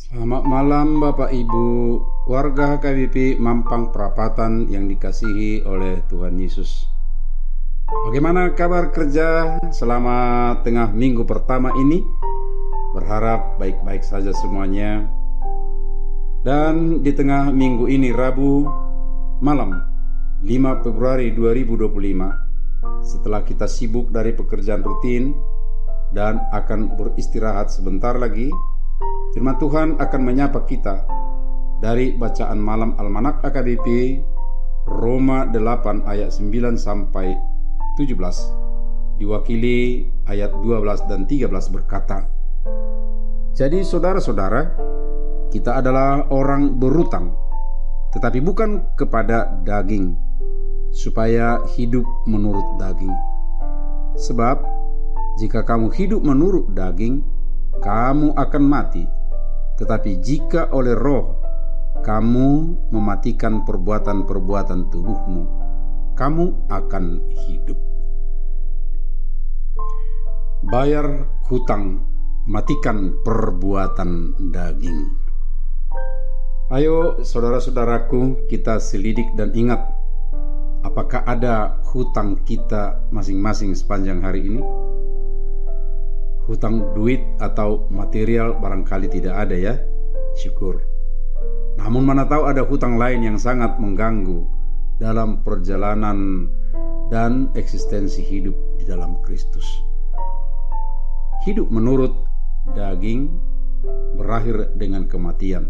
Selamat malam Bapak Ibu, warga HKBP Mampang Perapatan yang dikasihi oleh Tuhan Yesus. Bagaimana kabar kerja selama tengah minggu pertama ini? Berharap baik-baik saja semuanya. Dan di tengah minggu ini, Rabu malam 5 Februari 2025, setelah kita sibuk dari pekerjaan rutin dan akan beristirahat sebentar lagi, firman Tuhan akan menyapa kita dari bacaan malam Almanak AKBP Roma 8 ayat 9 sampai 17, diwakili ayat 12 dan 13 berkata, "Jadi saudara-saudara, kita adalah orang berutang, tetapi bukan kepada daging, supaya hidup menurut daging. Sebab jika kamu hidup menurut daging, kamu akan mati. Tetapi jika oleh roh kamu mematikan perbuatan-perbuatan tubuhmu, kamu akan hidup." Bayar hutang, matikan perbuatan daging. Ayo saudara-saudaraku, kita selidik dan ingat, apakah ada hutang kita masing-masing sepanjang hari ini? Hutang duit atau material barangkali tidak ada ya, syukur. Namun mana tahu ada hutang lain yang sangat mengganggu dalam perjalanan dan eksistensi hidup di dalam Kristus. Hidup menurut daging berakhir dengan kematian,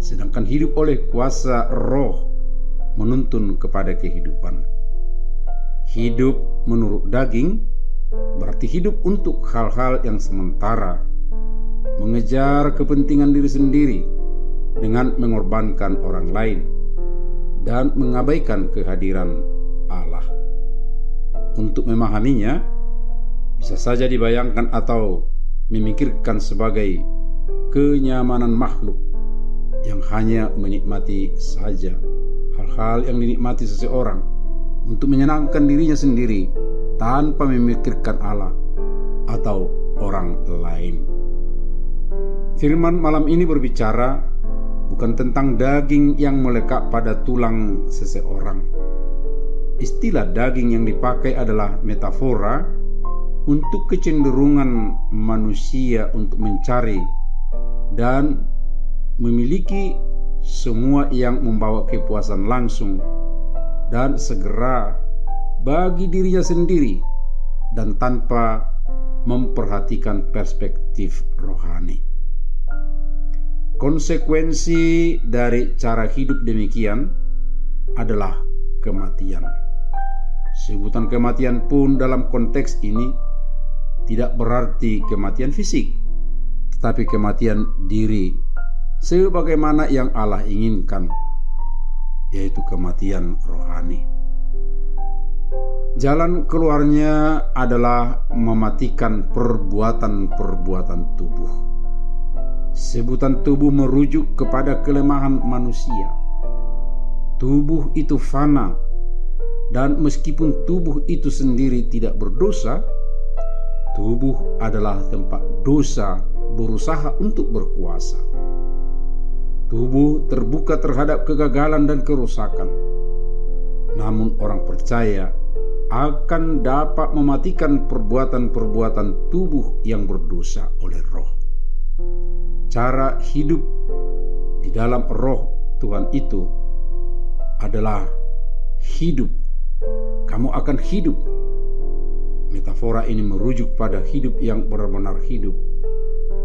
sedangkan hidup oleh kuasa roh menuntun kepada kehidupan. Hidup menurut daging berarti hidup untuk hal-hal yang sementara, mengejar kepentingan diri sendiri dengan mengorbankan orang lain, dan mengabaikan kehadiran Allah. Untuk memahaminya, bisa saja dibayangkan atau memikirkan sebagai kenyamanan makhluk yang hanya menikmati saja hal-hal yang dinikmati seseorang untuk menyenangkan dirinya sendiri tanpa memikirkan Allah atau orang lain. Firman malam ini berbicara bukan tentang daging yang melekat pada tulang seseorang. Istilah daging yang dipakai adalah metafora untuk kecenderungan manusia untuk mencari dan memiliki semua yang membawa kepuasan langsung dan segera bagi dirinya sendiri dan tanpa memperhatikan perspektif rohani. Konsekuensi dari cara hidup demikian adalah kematian. Sebutan kematian pun dalam konteks ini tidak berarti kematian fisik, tetapi kematian diri sebagaimana yang Allah inginkan, yaitu kematian rohani. Jalan keluarnya adalah mematikan perbuatan-perbuatan tubuh. Sebutan tubuh merujuk kepada kelemahan manusia. Tubuh itu fana, dan meskipun tubuh itu sendiri tidak berdosa, tubuh adalah tempat dosa berusaha untuk berkuasa. Tubuh terbuka terhadap kegagalan dan kerusakan. Namun orang percaya akan dapat mematikan perbuatan-perbuatan tubuh yang berdosa oleh roh. Cara hidup di dalam roh Tuhan itu adalah hidup. Kamu akan hidup. Metafora ini merujuk pada hidup yang benar-benar hidup.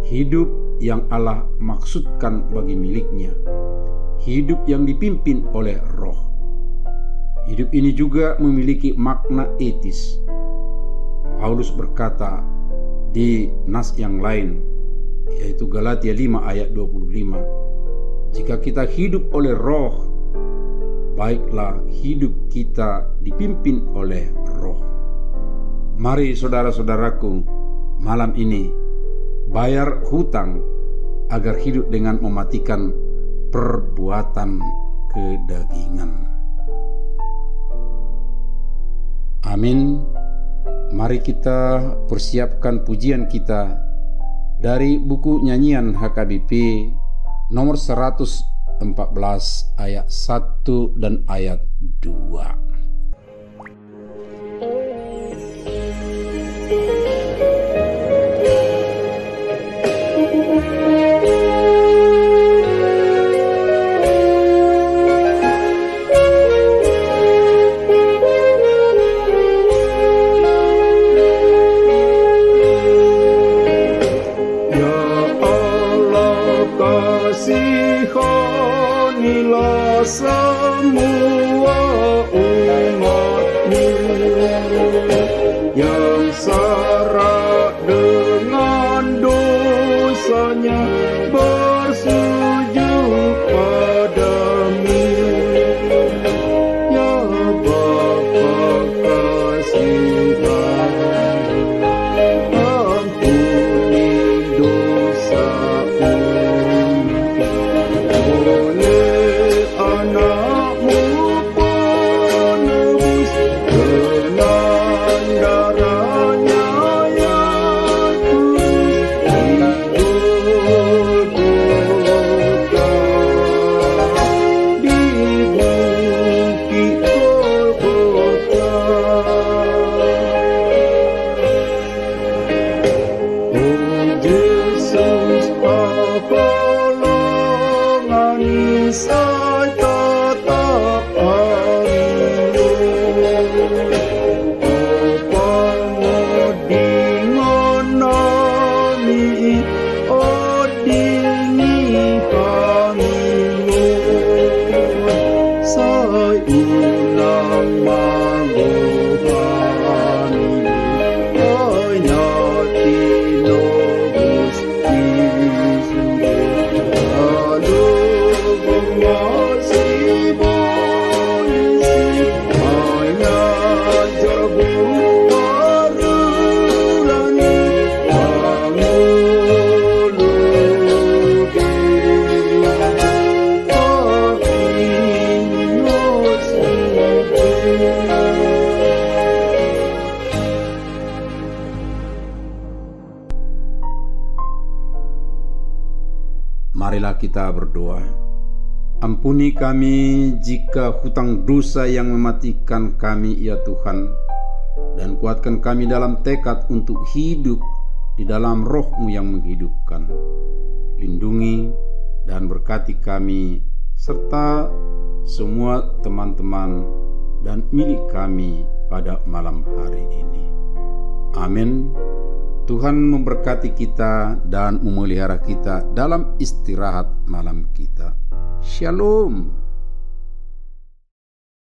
Hidup yang Allah maksudkan bagi miliknya. Hidup yang dipimpin oleh roh. Hidup ini juga memiliki makna etis. Paulus berkata di nas yang lain, yaitu Galatia 5 ayat 25, "Jika kita hidup oleh roh, baiklah hidup kita dipimpin oleh roh." Mari saudara-saudaraku, malam ini bayar hutang agar hidup dengan mematikan perbuatan kedagingan. Amin. Mari kita persiapkan pujian kita dari buku Nyanyian HKBP nomor 114 ayat 1 dan ayat 2. Kasihanilah semua umat-Mu yang syarat dengan dosanya bersujud padamu. Ya Bapa kasihkan, ampuni dosa Marilah kita berdoa. Ampuni kami jika hutang dosa yang mematikan kami, ya Tuhan, dan kuatkan kami dalam tekad untuk hidup di dalam Roh-Mu yang menghidupkan. Lindungi dan berkati kami serta semua teman-teman dan milik kami pada malam hari ini. Amin. Tuhan memberkati kita dan memelihara kita dalam istirahat malam kita. Shalom.